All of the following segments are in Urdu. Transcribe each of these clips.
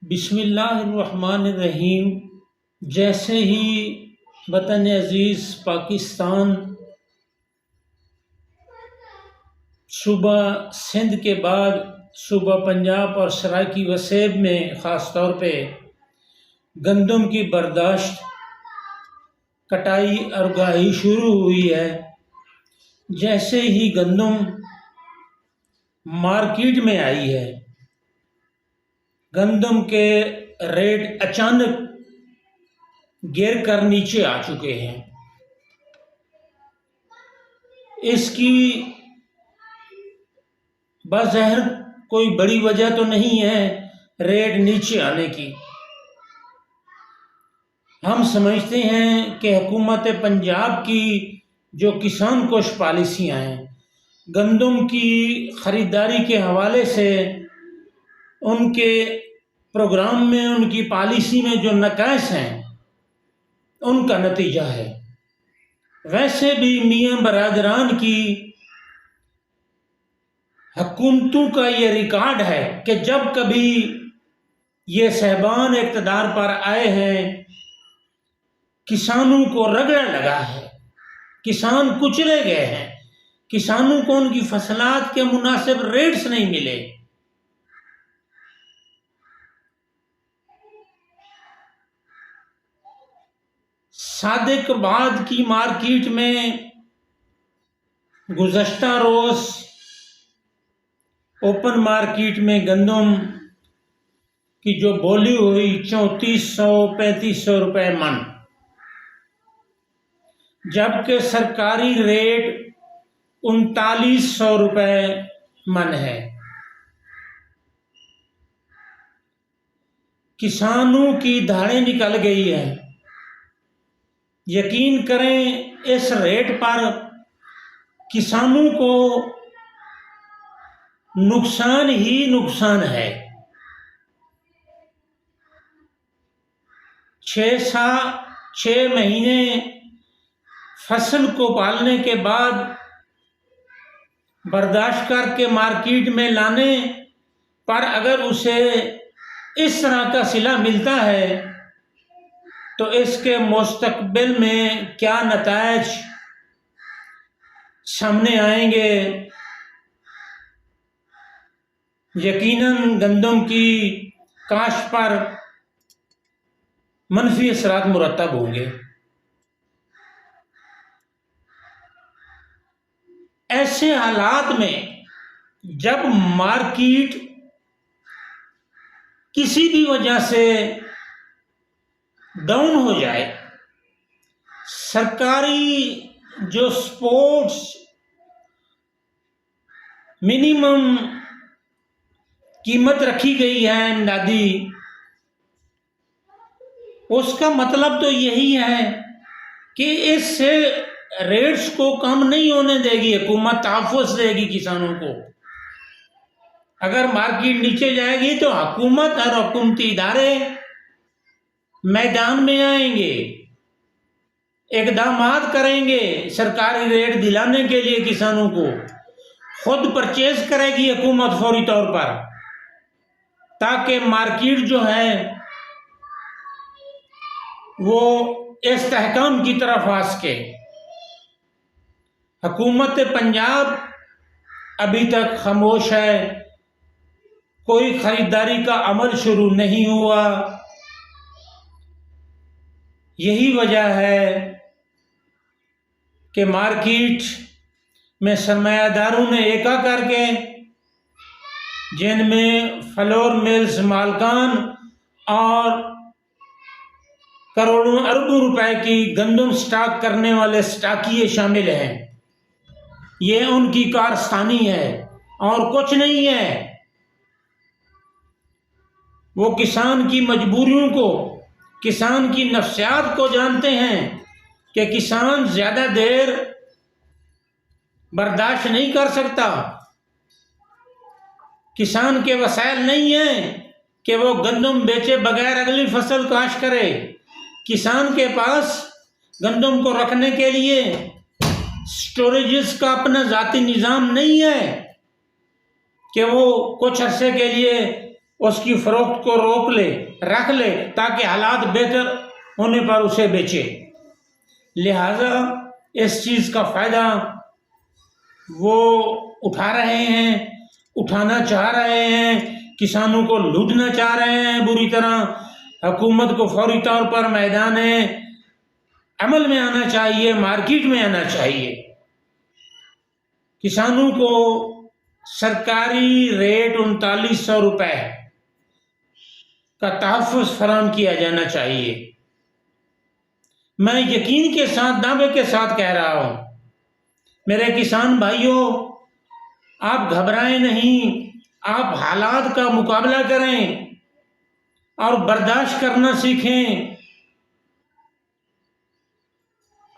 بسم اللہ الرحمن الرحیم۔ جیسے ہی وطن عزیز پاکستان صوبہ سندھ کے بعد صوبہ پنجاب اور سرائیکی وسیب میں خاص طور پہ گندم کی برداشت، کٹائی اور اگاہی شروع ہوئی ہے، جیسے ہی گندم مارکیٹ میں آئی ہے، گندم کے ریٹ اچانک گر کر نیچے آ چکے ہیں۔ اس کی بظاہر کوئی بڑی وجہ تو نہیں ہے ریٹ نیچے آنے کی۔ ہم سمجھتے ہیں کہ حکومت پنجاب کی جو کسان کوش پالیسیاں ہیں، گندم کی خریداری کے حوالے سے ان کے پروگرام میں، ان کی پالیسی میں جو نقائص ہیں ان کا نتیجہ ہے۔ ویسے بھی میاں برادران کی حکومتوں کا یہ ریکارڈ ہے کہ جب کبھی یہ صاحبان اقتدار پر آئے ہیں، کسانوں کو رگڑا لگا ہے، کسان کچلے گئے ہیں، کسانوں کو ان کی فصلات کے مناسب ریٹس نہیں ملے۔ صادق آباد کی مارکیٹ میں گزشتہ روز اوپن مارکیٹ میں گندم کی جو بولی ہوئی 3400-3500 روپے من، جبکہ سرکاری ریٹ 3900 روپے من ہے۔ کسانوں کی دھاڑیں نکل گئی ہیں۔ یقین کریں اس ریٹ پر کسانوں کو نقصان ہی نقصان ہے۔ 6 مہینے فصل کو پالنے کے بعد برداشت کر کے مارکیٹ میں لانے پر اگر اسے اس طرح کا صلہ ملتا ہے تو اس کے مستقبل میں کیا نتائج سامنے آئیں گے، یقیناً گندم کی کاشت پر منفی اثرات مرتب ہوں گے۔ ایسے حالات میں جب مارکیٹ کسی بھی وجہ سے ڈاؤن ہو جائے، سرکاری جو سپورٹس منیمم قیمت رکھی گئی ہے امدادی، اس کا مطلب تو یہی ہے کہ اس سے ریٹس کو کم نہیں ہونے دے گی، حکومت تحفظ دے گی کسانوں کو۔ اگر مارکیٹ نیچے جائے گی تو حکومت اور حکومتی ادارے میدان میں آئیں گے، اقدامات کریں گے سرکاری ریٹ دلانے کے لیے، کسانوں کو خود پرچیز کرے گی حکومت فوری طور پر، تاکہ مارکیٹ جو ہے وہ استحکام کی طرف آ سکے۔ حکومت پنجاب ابھی تک خاموش ہے، کوئی خریداری کا عمل شروع نہیں ہوا۔ یہی وجہ ہے کہ مارکیٹ میں سرمایہ داروں نے ایکا کر کے، جن میں فلور ملز مالکان اور کروڑوں اربوں روپے کی گندم سٹاک کرنے والے سٹاکیے شامل ہیں، یہ ان کی کارستانی ہے اور کچھ نہیں ہے۔ وہ کسان کی مجبوریوں کو، کسان کی نفسیات کو جانتے ہیں کہ کسان زیادہ دیر برداشت نہیں کر سکتا، کسان کے وسائل نہیں ہیں کہ وہ گندم بیچے بغیر اگلی فصل کاشت کرے، کسان کے پاس گندم کو رکھنے کے لیے سٹوریجز کا اپنا ذاتی نظام نہیں ہے کہ وہ کچھ عرصے کے لیے اس کی فروخت کو روک لے، رکھ لے تاکہ حالات بہتر ہونے پر اسے بیچے۔ لہذا اس چیز کا فائدہ وہ اٹھا رہے ہیں، اٹھانا چاہ رہے ہیں، کسانوں کو لوٹنا چاہ رہے ہیں بری طرح۔ حکومت کو فوری طور پر میدان عمل میں آنا چاہیے، مارکیٹ میں آنا چاہیے۔ کسانوں کو سرکاری ریٹ 3900 روپے کا تحفظ فراہم کیا جانا چاہیے۔ میں یقین کے ساتھ، دعوے کے ساتھ کہہ رہا ہوں، میرے کسان بھائیوں، آپ گھبرائیں نہیں، آپ حالات کا مقابلہ کریں اور برداشت کرنا سیکھیں۔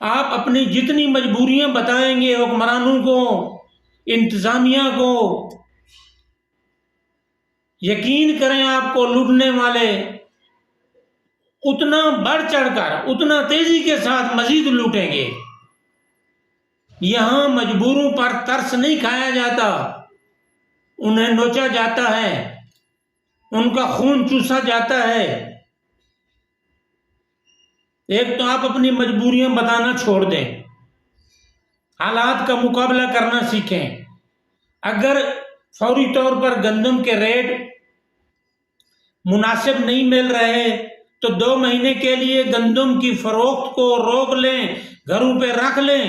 آپ اپنی جتنی مجبوریاں بتائیں گے حکمرانوں کو، انتظامیہ کو، یقین کریں آپ کو لوٹنے والے اتنا بڑھ چڑھ کر، اتنا تیزی کے ساتھ مزید لوٹیں گے۔ یہاں مجبوروں پر ترس نہیں کھایا جاتا، انہیں نوچا جاتا ہے، ان کا خون چوسا جاتا ہے۔ ایک تو آپ اپنی مجبوریاں بتانا چھوڑ دیں، حالات کا مقابلہ کرنا سیکھیں۔ اگر فوری طور پر گندم کے ریٹ مناسب نہیں مل رہے تو 2 مہینے کے لیے گندم کی فروخت کو روک لیں، گھروں پہ رکھ لیں۔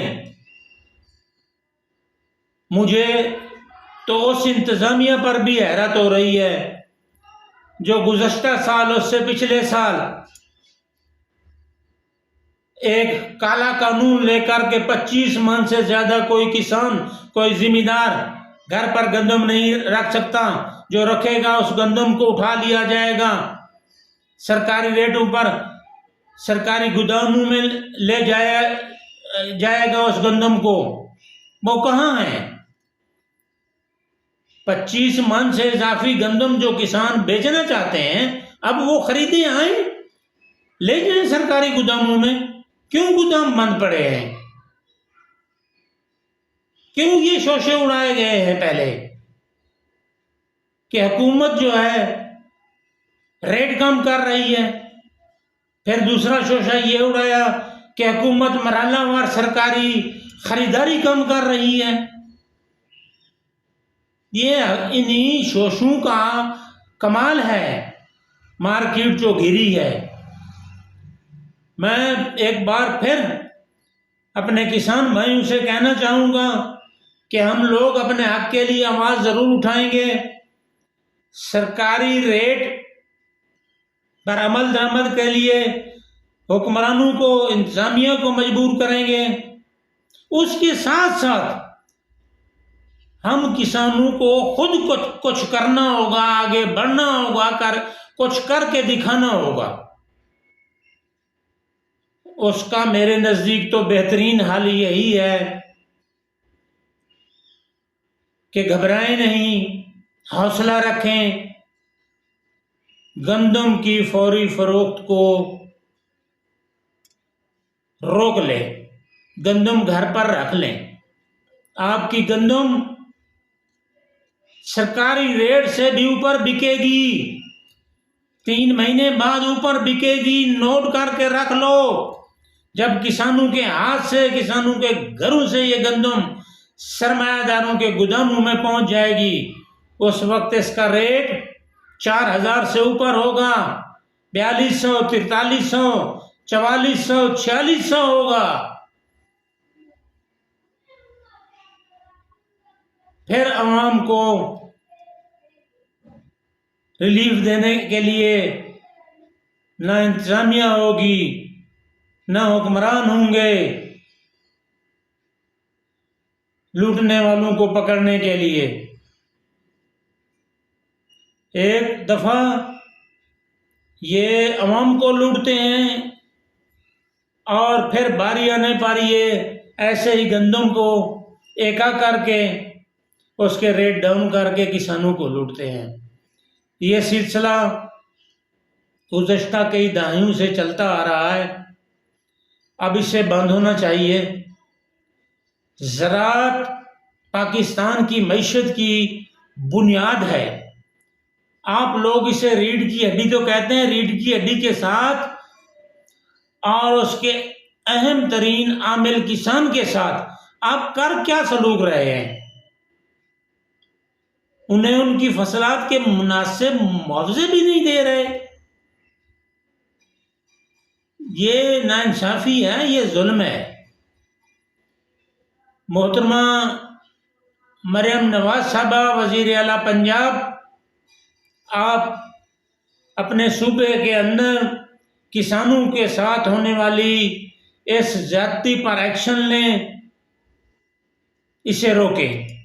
مجھے تو اس انتظامیہ پر بھی حیرت ہو رہی ہے جو گزشتہ سال، اس سے پچھلے سال ایک کالا قانون لے کر کے 25 من سے زیادہ کوئی کسان، کوئی ذمہ دار گھر پر گندم نہیں رکھ سکتا، جو رکھے گا اس گندم کو اٹھا لیا جائے گا، سرکاری ریٹوں پر سرکاری گوداموں میں لے جائے گا اس گندم کو۔ وہ کہاں ہے؟ 25 من سے اضافی گندم جو کسان بیچنا چاہتے ہیں، اب وہ خریدیں آئیں، لے جائیں سرکاری گوداموں میں۔ کیوں گودام بند پڑے ہیں؟ کیوں یہ شوشے اڑائے گئے ہیں پہلے کہ حکومت جو ہے ریٹ کم کر رہی ہے؟ پھر دوسرا شوشہ یہ اڑایا کہ حکومت مرحلہ وار سرکاری خریداری کم کر رہی ہے۔ یہ انہی شوشوں کا کمال ہے، مارکیٹ جو گری ہے۔ میں ایک بار پھر اپنے کسان بھائیوں سے کہنا چاہوں گا کہ ہم لوگ اپنے حق کے لیے آواز ضرور اٹھائیں گے، سرکاری ریٹ پر عمل درآمد کے لیے حکمرانوں کو، انتظامیہ کو مجبور کریں گے۔ اس کے ساتھ ساتھ ہم کسانوں کو خود کچھ کرنا ہوگا، آگے بڑھنا ہوگا، کچھ کر کے دکھانا ہوگا۔ اس کا میرے نزدیک تو بہترین حل یہی ہے کہ گھبرائیں نہیں، حوصلہ رکھیں، گندم کی فوری فروخت کو روک لیں، گندم گھر پر رکھ لیں۔ آپ کی گندم سرکاری ریٹ سے بھی اوپر بکے گی، 3 مہینے بعد اوپر بکے گی، نوٹ کر کے رکھ لو۔ جب کسانوں کے ہاتھ سے، کسانوں کے گھروں سے یہ گندم سرمایہ داروں کے گوداموں میں پہنچ جائے گی، اس وقت اس کا ریٹ 4000 سے اوپر ہوگا، 4200، 4300، 4400، 4600 ہوگا۔ پھر عوام کو ریلیف دینے کے لیے نہ انتظامیہ ہوگی، نہ حکمران ہوں گے لوٹنے والوں کو پکڑنے کے لیے۔ ایک دفعہ یہ عوام کو لوٹتے ہیں اور پھر باری آنے پر یہ ایسے ہی گندم کو ایکا کر کے اس کے ریٹ ڈاؤن کر کے کسانوں کو لوٹتے ہیں۔ یہ سلسلہ گزشتہ کئی دہائیوں سے چلتا آ رہا ہے، اب اس سے بند ہونا چاہیے۔ زراعت پاکستان کی معیشت کی بنیاد ہے۔ آپ لوگ اسے ریڑھ کی ہڈی تو کہتے ہیں، ریڑھ کی ہڈی کے ساتھ اور اس کے اہم ترین عامل کسان کے ساتھ آپ کر کیا سلوک رہے ہیں؟ انہیں ان کی فصلات کے مناسب معاوضے بھی نہیں دے رہے۔ یہ ناانصافی ہے، یہ ظلم ہے۔ محترمہ مریم نواز صاحبہ وزیر اعلیٰ پنجاب، آپ اپنے صوبے کے اندر کسانوں کے ساتھ ہونے والی اس زیادتی پر ایکشن لیں، اسے روکیں۔